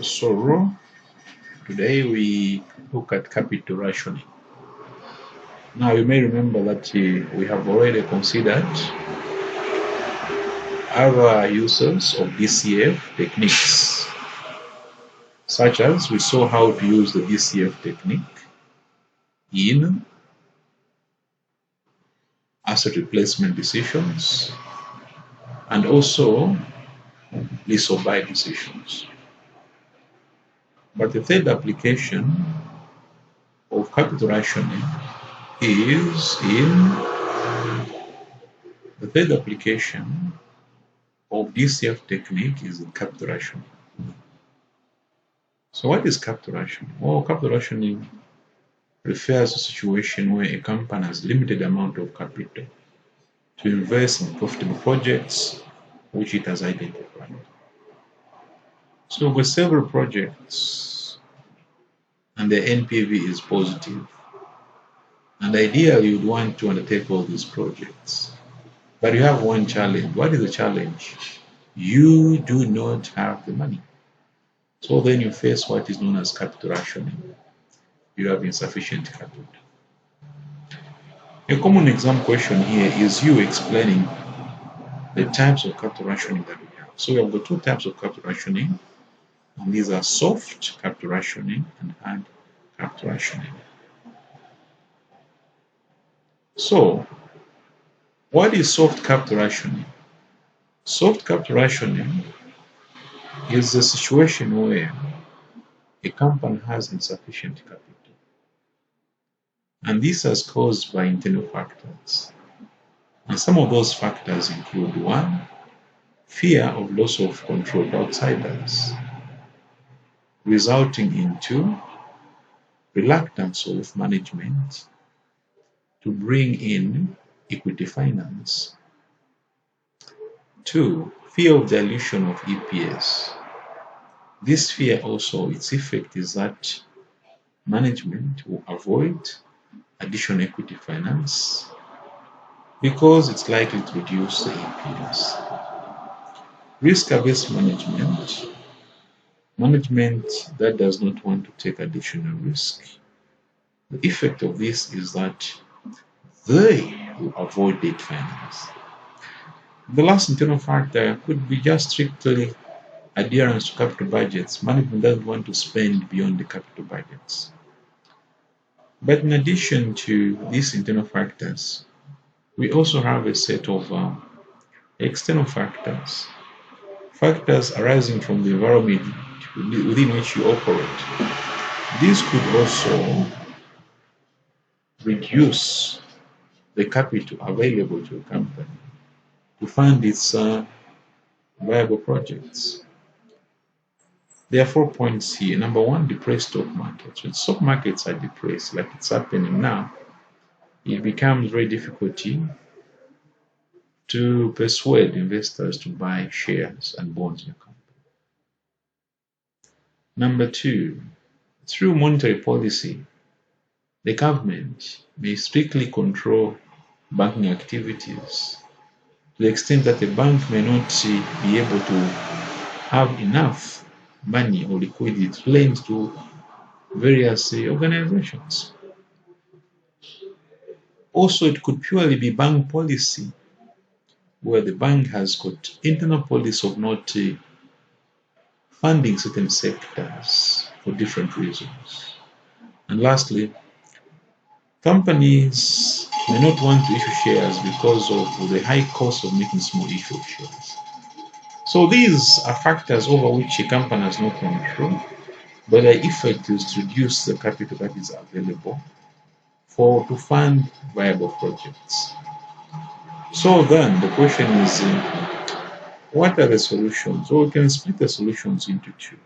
So today we look at capital rationing. Now you may remember that we have already considered other uses of DCF techniques, such as we saw how to use the DCF technique in asset replacement decisions and also lease or buy decisions. But the third application of capital rationing is the third application of DCF technique is in capital rationing. So what is capital rationing? Well, capital rationing refers to a situation where a company has limited amount of capital to invest in profitable projects which it has identified. So with several projects and the NPV is positive, and ideally you'd want to undertake all these projects. But you have one challenge. What is the challenge? You do not have the money. So then you face what is known as capital rationing. You have insufficient capital. A common exam question here is you explaining the types of capital rationing that we have. So we have got two types of capital rationing, and these are soft capital rationing and hard capital rationing. So, what is soft capital rationing? Soft capital rationing is a situation where a company has insufficient capital, and this is caused by internal factors. And some of those factors include: one, fear of loss of control to outsiders, resulting into reluctance of management to bring in equity finance. Two, fear of dilution of EPS. This fear also, its effect is that management will avoid additional equity finance because it's likely to reduce the EPS. Risk-averse management that does not want to take additional risk. The effect of this is that they will avoid debt finance. The last internal factor could be just strictly adherence to capital budgets. Management doesn't want to spend beyond the capital budgets. But in addition to these internal factors, we also have a set of external factors, factors arising from the environment within which you operate. These could also reduce the capital available to a company to fund its viable projects. There are 4 points here. Number one, depressed stock markets. When stock markets are depressed, like it's happening now, it becomes very difficult to persuade investors to buy shares and bonds in a company. Number two, through monetary policy, the government may strictly control banking activities to the extent that the bank may not be able to have enough money or liquidity to lend to various organizations. Also, it could purely be bank policy, where the bank has got internal policy of not funding certain sectors for different reasons. And lastly, companies may not want to issue shares because of the high cost of making small issue of shares. So these are factors over which a company has no control, but the effect is to reduce the capital that is available to fund viable projects. So then the question is, what are the solutions? So we can split the solutions into two.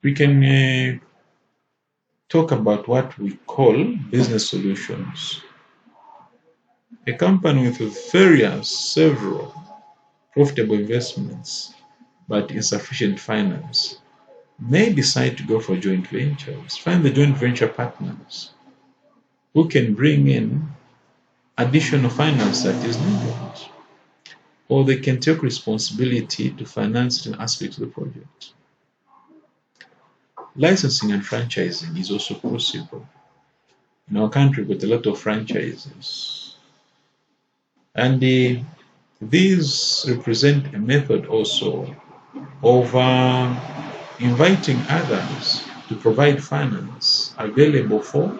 We can talk about what we call business solutions. A company with several profitable investments but insufficient finance may decide to go for joint ventures. Find the joint venture partners who can bring in additional finance that is needed, or they can take responsibility to finance certain aspects of the project. Licensing and franchising is also possible. In our country, we've got a lot of franchises. And these represent a method also of inviting others to provide finance available for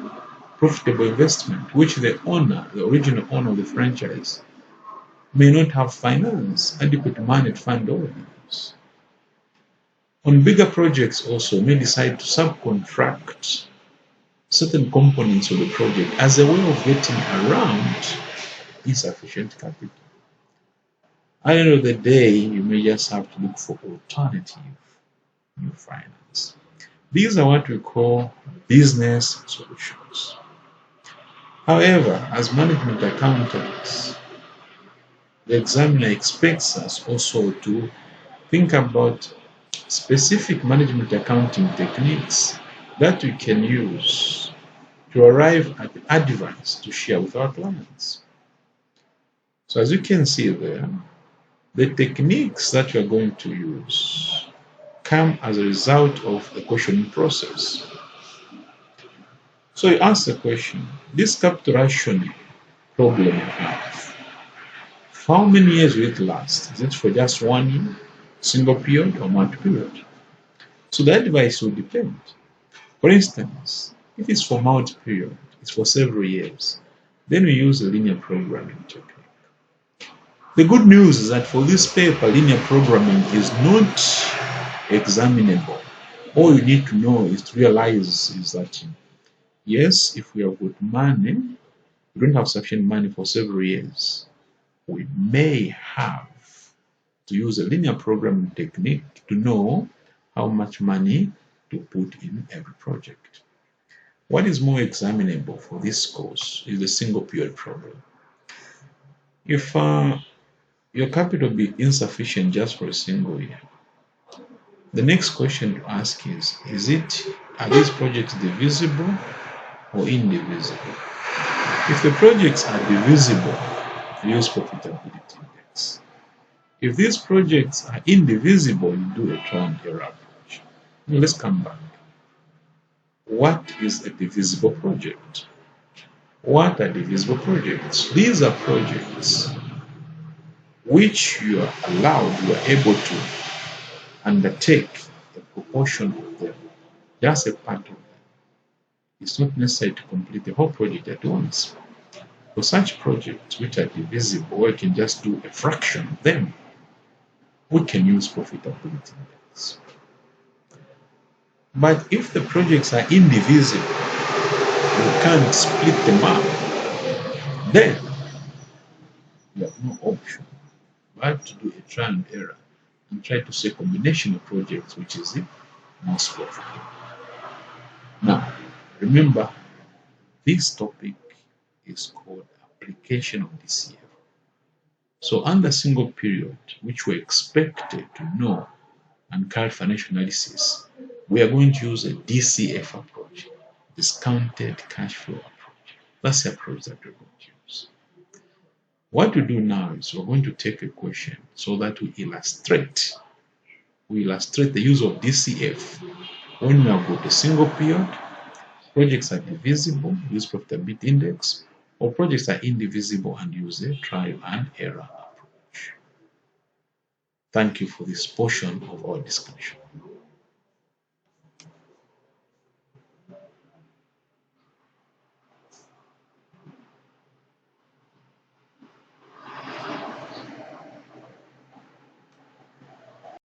profitable investment, which the owner, the original owner of the franchise, may not have finance, adequate money to fund all of these. On bigger projects also may decide to subcontract certain components of the project as a way of getting around insufficient capital. At the end of the day, you may just have to look for alternative new finance. These are what we call business solutions. However, as management accountants, the examiner expects us also to think about specific management accounting techniques that we can use to arrive at advice to share with our clients. So as you can see there, the techniques that we are going to use come as a result of the questioning process. So you ask the question, this capital rationing problem you have, for how many years will it last? Is it for just 1 year, single period, or multi-period? So the advice will depend. For instance, if it's for multi-period, it's for several years, then we use a linear programming technique. The good news is that for this paper, linear programming is not examinable. All you need to know is to realize is that yes, if we have got money, we don't have sufficient money for several years, we may have to use a linear programming technique to know how much money to put in every project. What is more examinable for this course is the single period problem. If your capital be insufficient just for a single year, the next question to ask is are these projects divisible or indivisible? If the projects are divisible, use profitability index. If these projects are indivisible, you do a trial and error approach. Now let's come back. What is a divisible project? What are divisible projects? These are projects which you are allowed, you are able to undertake a proportion of them, just a part of them. It's not necessary to complete the whole project at once. For such projects which are divisible, we can just do a fraction of them. We can use profitability index. But if the projects are indivisible, you can't split them up, then you have no option but to do a trial and error and try to see a combination of projects which is the most profitable. Now, remember, this topic is called application of DCF. So under single period, which we're expected to know and carry financial analysis, we are going to use a DCF approach, discounted cash flow approach. That's the approach that we're going to use. What we do now is we're going to take a question so that we illustrate the use of DCF when we have got a single period, projects are divisible, use profitability index, or projects are indivisible and use a trial and error approach. Thank you for this portion of our discussion.